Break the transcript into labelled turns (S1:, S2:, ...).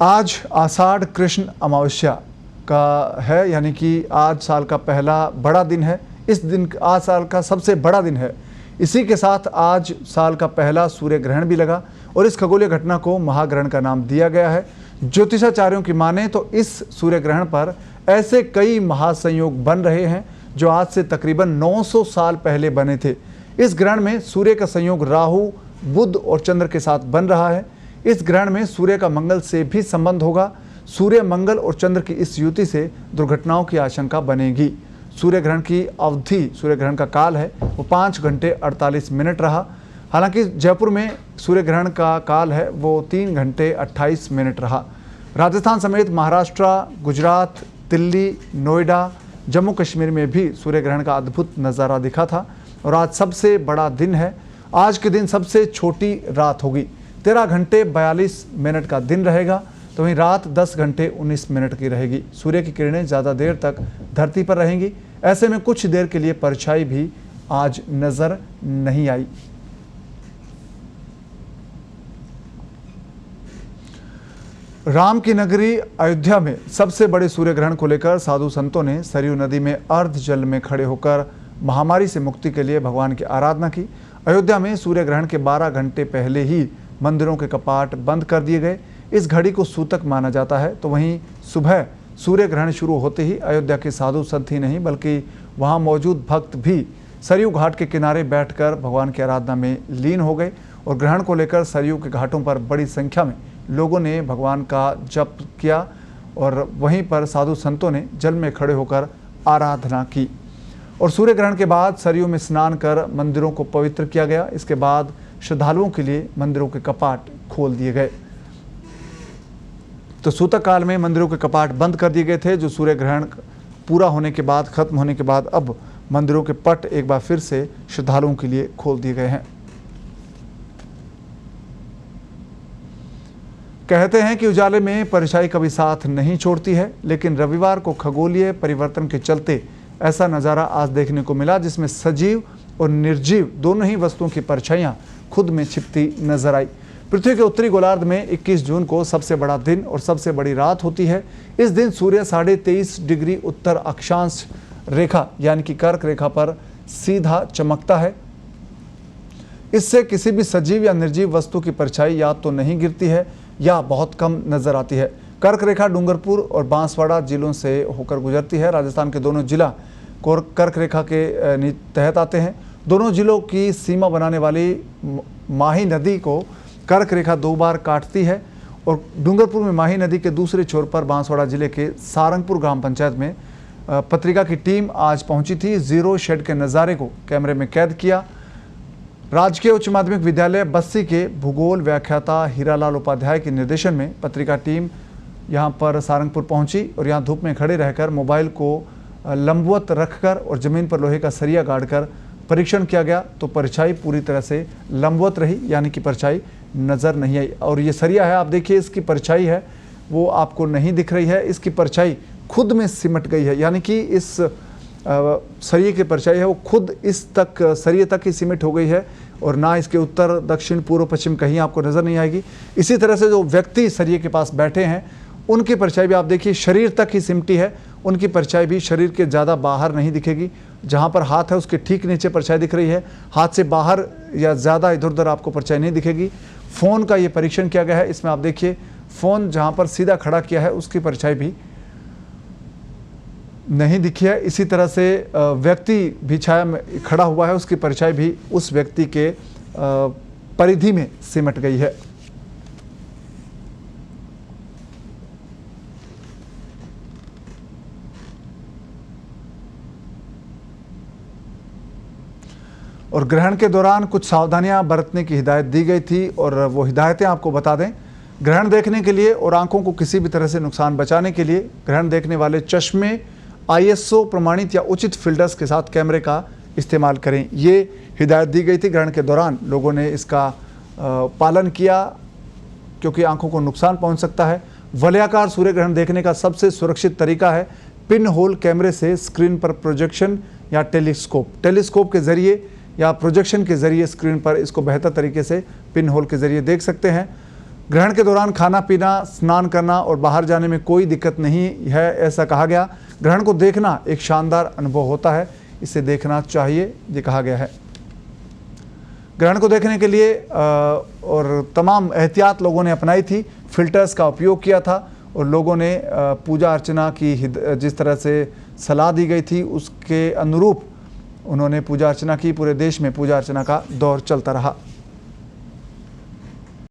S1: आज आषाढ़ कृष्ण अमावस्या का है, यानी कि आज साल का पहला बड़ा दिन है। इस दिन आज साल का सबसे बड़ा दिन है। इसी के साथ आज साल का पहला सूर्य ग्रहण भी लगा और इस खगोलीय घटना को महाग्रहण का नाम दिया गया है। ज्योतिषाचार्यों की माने तो इस सूर्य ग्रहण पर ऐसे कई महासंयोग बन रहे हैं जो आज से तकरीबन 900 साल पहले बने थे। इस ग्रहण में सूर्य का संयोग राहु, बुध और चंद्र के साथ बन रहा है। इस ग्रहण में सूर्य का मंगल से भी संबंध होगा। सूर्य, मंगल और चंद्र की इस युति से दुर्घटनाओं की आशंका बनेगी। सूर्य ग्रहण की अवधि, सूर्य ग्रहण का काल है वो 5 घंटे 48 मिनट रहा। हालांकि जयपुर में सूर्य ग्रहण का काल है वो 3 घंटे 28 मिनट रहा। राजस्थान समेत महाराष्ट्र, गुजरात, दिल्ली, नोएडा, जम्मू कश्मीर में भी सूर्य ग्रहण का अद्भुत नज़ारा दिखा था। और आज सबसे बड़ा दिन है। आज के दिन सबसे छोटी रात होगी। 13 घंटे 42 मिनट का दिन रहेगा, तो वहीं रात 10 घंटे 19 मिनट की रहेगी। सूर्य की किरणें ज़्यादा देर तक धरती पर रहेंगी। ऐसे में कुछ देर के लिए परछाई भी आज नजर नहीं आई। राम की नगरी अयोध्या में सबसे बड़े सूर्य ग्रहण को लेकर साधु संतों ने सरयू नदी में अर्ध जल में खड़े होकर महामारी से मुक्ति के लिए भगवान की आराधना की। अयोध्या में सूर्य ग्रहण के 12 घंटे पहले ही मंदिरों के कपाट बंद कर दिए गए। इस घड़ी को सूतक माना जाता है। तो वहीं सुबह सूर्य ग्रहण शुरू होते ही अयोध्या के साधु संत ही नहीं बल्कि वहां मौजूद भक्त भी सरयू घाट के किनारे बैठकर भगवान की आराधना में लीन हो गए। और ग्रहण को लेकर सरयू के घाटों पर बड़ी संख्या में लोगों ने भगवान का जप किया और वहीं पर साधु संतों ने जल में खड़े होकर आराधना की। और सूर्य ग्रहण के बाद सरयू में स्नान कर मंदिरों को पवित्र किया गया। इसके बाद श्रद्धालुओं के लिए मंदिरों के कपाट खोल दिए गए। तो सूतक काल में मंदिरों के कपाट बंद कर दिए गए थे, जो सूर्य ग्रहण पूरा होने के बाद, खत्म होने के बाद अब मंदिरों के पट एक बार फिर से श्रद्धालुओं के लिए खोल दिए गए हैं। कहते हैं कि उजाले में परछाई कभी साथ नहीं छोड़ती है, लेकिन रविवार को खगोलीय परिवर्तन के चलते ऐसा नज़ारा आज देखने को मिला जिसमें सजीव और निर्जीव दोनों ही वस्तुओं की परछाइयाँ खुद में छिपती नजर आई। पृथ्वी के उत्तरी गोलार्ध में 21 जून को सबसे बड़ा दिन और सबसे बड़ी रात होती है। इस दिन सूर्य 23.5 डिग्री उत्तर अक्षांश रेखा यानी कि कर्क रेखा पर सीधा चमकता है। इससे किसी भी सजीव या निर्जीव वस्तु की परछाई या तो नहीं गिरती है या बहुत कम नजर आती है। कर्क रेखा डूंगरपुर और बांसवाड़ा जिलों से होकर गुजरती है। राजस्थान के दोनों जिला कर्क रेखा के तहत आते हैं। दोनों जिलों की सीमा बनाने वाली माही नदी को कर्क रेखा 2 बार काटती है। और डूंगरपुर में माही नदी के दूसरे छोर पर बांसवाड़ा जिले के सारंगपुर ग्राम पंचायत में पत्रिका की टीम आज पहुंची थी। जीरो शेड के नज़ारे को कैमरे में कैद किया। राजकीय उच्च माध्यमिक विद्यालय बस्सी के भूगोल व्याख्याता हीरालाल उपाध्याय के निर्देशन में पत्रिका टीम यहां पर सारंगपुर पहुंची और यहां धूप में खड़े रहकर मोबाइल को लंबवत रखकर और ज़मीन पर लोहे का सरिया गाड़कर परीक्षण किया गया। तो परछाई पूरी तरह से लंबवत रही, यानी कि परछाई नज़र नहीं आई। और ये सरिया है, आप देखिए इसकी परछाई है वो आपको नहीं दिख रही है। इसकी परछाई खुद में सिमट गई है, यानी कि इस सरिये की परछाई है वो खुद इस तक सरिये तक ही सिमट हो गई है और ना इसके उत्तर, दक्षिण, पूर्व, पश्चिम कहीं आपको नज़र नहीं आएगी। इसी तरह से जो व्यक्ति सरिये के पास बैठे हैं उनकी परछाई भी आप देखिए शरीर तक ही सिमटी है। उनकी परछाई भी शरीर के ज़्यादा बाहर नहीं दिखेगी। जहाँ पर हाथ है उसके ठीक नीचे परछाई दिख रही है। हाथ से बाहर या ज़्यादा इधर उधर आपको परछाई नहीं दिखेगी। फ़ोन का ये परीक्षण किया गया है। इसमें आप देखिए फ़ोन जहाँ पर सीधा खड़ा किया है उसकी परछाई भी नहीं दिखी है। इसी तरह से व्यक्ति भी छाया में खड़ा हुआ है, उसकी परछाई भी उस व्यक्ति के परिधि में सिमट गई है। और ग्रहण के दौरान कुछ सावधानियां बरतने की हिदायत दी गई थी और वो हिदायतें आपको बता दें। ग्रहण देखने के लिए और आंखों को किसी भी तरह से नुकसान बचाने के लिए ग्रहण देखने वाले चश्मे ISO प्रमाणित या उचित फिल्टर्स के साथ कैमरे का इस्तेमाल करें, ये हिदायत दी गई थी। ग्रहण के दौरान लोगों ने इसका पालन किया क्योंकि आंखों को नुकसान पहुंच सकता है। वलयाकार सूर्य ग्रहण देखने का सबसे सुरक्षित तरीका है पिन होल कैमरे से स्क्रीन पर प्रोजेक्शन या टेलीस्कोप के जरिए या प्रोजेक्शन के जरिए स्क्रीन पर इसको बेहतर तरीके से पिन होल के जरिए देख सकते हैं। ग्रहण के दौरान खाना पीना, स्नान करना और बाहर जाने में कोई दिक्कत नहीं है, ऐसा कहा गया। ग्रहण को देखना एक शानदार अनुभव होता है, इसे देखना चाहिए, ये कहा गया है। ग्रहण को देखने के लिए और तमाम एहतियात लोगों ने अपनाई थी। फिल्टर्स का उपयोग किया था और लोगों ने पूजा अर्चना की जिस तरह से सलाह दी गई थी उसके अनुरूप उन्होंने पूजा अर्चना की। पूरे देश में पूजा अर्चना का दौर चलता रहा।